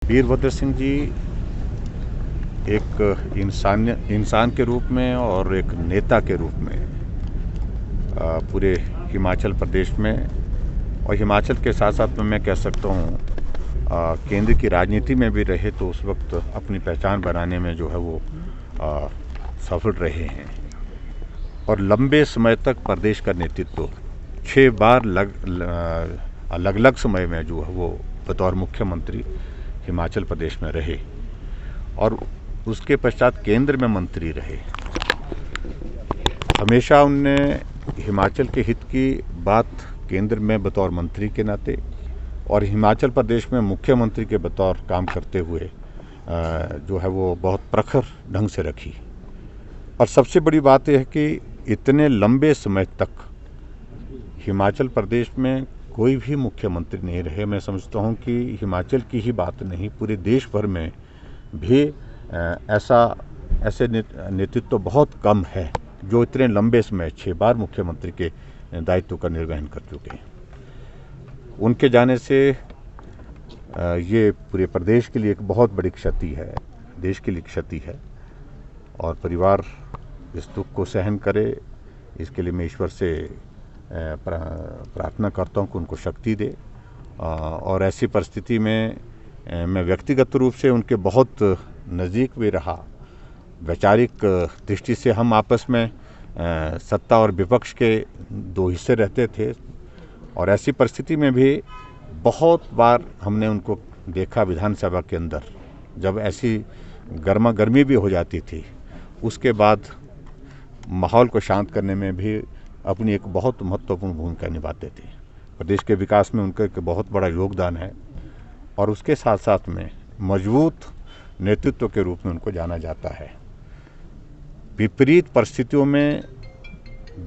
वीरभद्र सिंह जी एक इंसान के रूप में और एक नेता के रूप में पूरे हिमाचल प्रदेश में और हिमाचल के साथ साथ में मैं कह सकता हूँ केंद्र की राजनीति में भी रहे तो उस वक्त अपनी पहचान बनाने में जो है वो सफल रहे हैं और लंबे समय तक प्रदेश का नेतृत्व 6 बार अलग अलग समय में जो है वो बतौर मुख्यमंत्री हिमाचल प्रदेश में रहे और उसके पश्चात केंद्र में मंत्री रहे। हमेशा उनने हिमाचल के हित की बात केंद्र में बतौर मंत्री के नाते और हिमाचल प्रदेश में मुख्यमंत्री के बतौर काम करते हुए जो है वो बहुत प्रखर ढंग से रखी। और सबसे बड़ी बात यह है कि इतने लंबे समय तक हिमाचल प्रदेश में कोई भी मुख्यमंत्री नहीं रहे। मैं समझता हूँ कि हिमाचल की ही बात नहीं, पूरे देश भर में भी ऐसे नेतृत्व बहुत कम है जो इतने लंबे समय 6 बार मुख्यमंत्री के दायित्व का निर्वहन कर चुके हैं। उनके जाने से ये पूरे प्रदेश के लिए एक बहुत बड़ी क्षति है, देश के लिए क्षति है और परिवार इस दुख को सहन करे, इसके लिए मैं ईश्वर से प्रार्थना करता हूँ कि उनको शक्ति दे। और ऐसी परिस्थिति में मैं व्यक्तिगत रूप से उनके बहुत नज़दीक भी रहा। वैचारिक दृष्टि से हम आपस में सत्ता और विपक्ष के 2 हिस्से रहते थे और ऐसी परिस्थिति में भी बहुत बार हमने उनको देखा विधानसभा के अंदर, जब ऐसी गर्मा गर्मी भी हो जाती थी, उसके बाद माहौल को शांत करने में भी अपनी एक बहुत महत्वपूर्ण भूमिका निभाते थे। प्रदेश के विकास में उनका एक बहुत बड़ा योगदान है और उसके साथ साथ में मजबूत नेतृत्व के रूप में उनको जाना जाता है। विपरीत परिस्थितियों में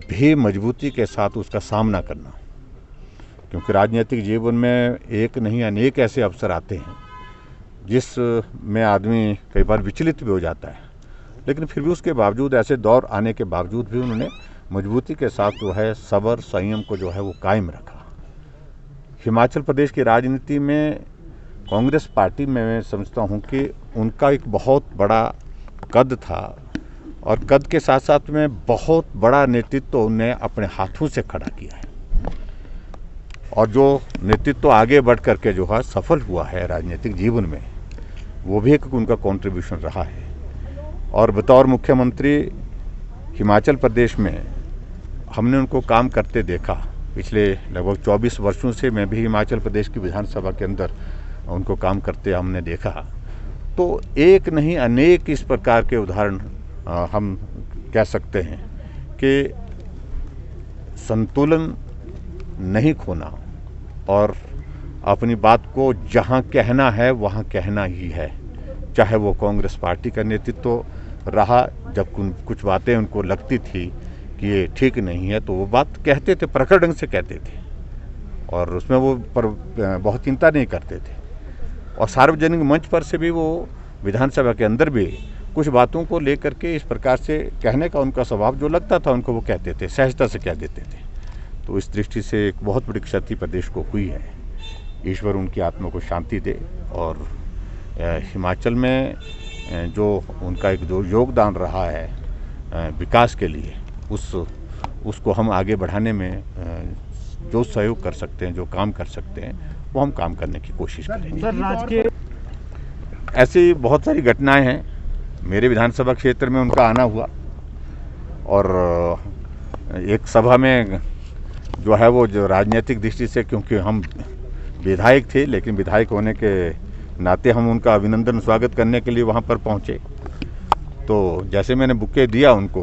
भी मजबूती के साथ उसका सामना करना, क्योंकि राजनीतिक जीवन में एक नहीं अनेक ऐसे अवसर आते हैं जिस में आदमी कई बार विचलित भी हो जाता है, लेकिन फिर भी उसके बावजूद ऐसे दौर आने के बावजूद भी उन्होंने मजबूती के साथ जो है सब्र संयम को जो है वो कायम रखा। हिमाचल प्रदेश की राजनीति में कांग्रेस पार्टी में मैं समझता हूँ कि उनका एक बहुत बड़ा कद था और कद के साथ साथ में बहुत बड़ा नेतृत्व उन्हें अपने हाथों से खड़ा किया है और जो नेतृत्व आगे बढ़ करके जो है सफल हुआ है राजनीतिक जीवन में, वो भी एक उनका कंट्रीब्यूशन रहा है। और बतौर मुख्यमंत्री हिमाचल प्रदेश में हमने उनको काम करते देखा। पिछले लगभग 24 वर्षों से मैं भी हिमाचल प्रदेश की विधानसभा के अंदर उनको काम करते हमने देखा। तो एक नहीं अनेक इस प्रकार के उदाहरण हम कह सकते हैं कि संतुलन नहीं खोना और अपनी बात को जहां कहना है वहां कहना ही है। चाहे वो कांग्रेस पार्टी का नेतृत्व रहा, जब कुछ बातें उनको लगती थी कि ये ठीक नहीं है तो वो बात कहते थे, प्रखर ढंग से कहते थे और उसमें वो बहुत चिंता नहीं करते थे। और सार्वजनिक मंच पर से भी वो विधानसभा के अंदर भी कुछ बातों को लेकर के इस प्रकार से कहने का उनका स्वभाव जो लगता था उनको वो कहते थे, सहजता से कह देते थे। तो इस दृष्टि से एक बहुत बड़ी क्षति प्रदेश को हुई है। ईश्वर उनकी आत्मा को शांति दे और हिमाचल में जो उनका एक जो योगदान रहा है विकास के लिए, उसको हम आगे बढ़ाने में जो सहयोग कर सकते हैं, जो काम कर सकते हैं, वो हम काम करने की कोशिश करेंगे। सर, राजकीय ऐसी बहुत सारी घटनाएं हैं। मेरे विधानसभा क्षेत्र में उनका आना हुआ और एक सभा में जो है वो जो राजनीतिक दृष्टि से, क्योंकि हम विधायक थे, लेकिन विधायक होने के नाते हम उनका अभिनंदन स्वागत करने के लिए वहाँ पर पहुँचे। तो जैसे मैंने बुके दिया उनको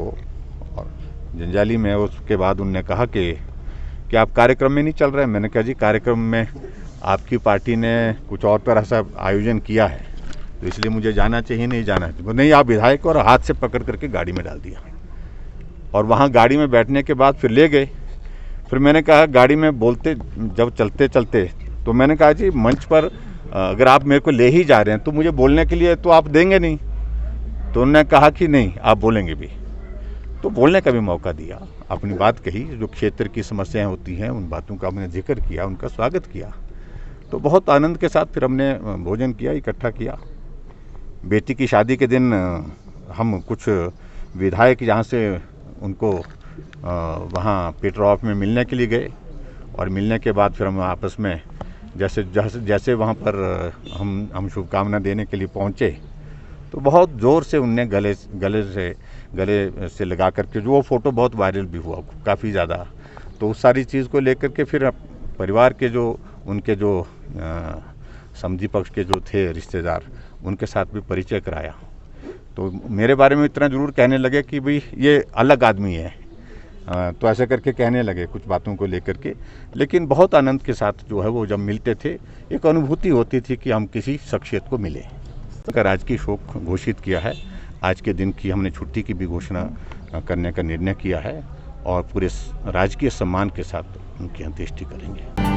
और जंजाली में, उसके बाद उन्होंने कहा कि आप कार्यक्रम में नहीं चल रहे हैं। मैंने कहा जी कार्यक्रम में आपकी पार्टी ने कुछ और तरह से आयोजन किया है तो इसलिए मुझे जाना चाहिए, नहीं जाना चाहिए। नहीं, आप विधायक, और हाथ से पकड़ करके गाड़ी में डाल दिया और वहाँ गाड़ी में बैठने के बाद फिर ले गए। फिर मैंने कहा गाड़ी में बोलते जब चलते चलते तो मैंने कहा जी मंच पर अगर आप मेरे को ले ही जा रहे हैं तो मुझे बोलने के लिए तो आप देंगे नहीं। तो उन्होंने कहा कि नहीं, आप बोलेंगे भी। तो बोलने का भी मौका दिया, अपनी बात कही, जो क्षेत्र की समस्याएं होती हैं उन बातों का हमने जिक्र किया, उनका स्वागत किया। तो बहुत आनंद के साथ फिर हमने भोजन किया, इकट्ठा किया। बेटी की शादी के दिन हम कुछ विधायक यहाँ से उनको वहाँ पीटर हॉफ में मिलने के लिए गए, और मिलने के बाद फिर हम आपस में जैसे वहाँ पर हम शुभकामना देने के लिए पहुँचे, तो बहुत ज़ोर से उनने गले से लगा करके, जो वो फ़ोटो बहुत वायरल भी हुआ काफ़ी ज़्यादा। तो उस सारी चीज़ को लेकर के फिर परिवार के उनके समझी पक्ष के जो थे रिश्तेदार, उनके साथ भी परिचय कराया। तो मेरे बारे में इतना ज़रूर कहने लगे कि भाई ये अलग आदमी है, तो ऐसे करके कहने लगे कुछ बातों को लेकर के। लेकिन बहुत आनंद के साथ जो है वो जब मिलते थे, एक अनुभूति होती थी कि हम किसी शख्सियत को मिले। अगर आज की शोक घोषित किया है, आज के दिन की हमने छुट्टी की भी घोषणा करने का निर्णय किया है, और पूरे राजकीय सम्मान के साथ उनकी अंत्येष्टि करेंगे।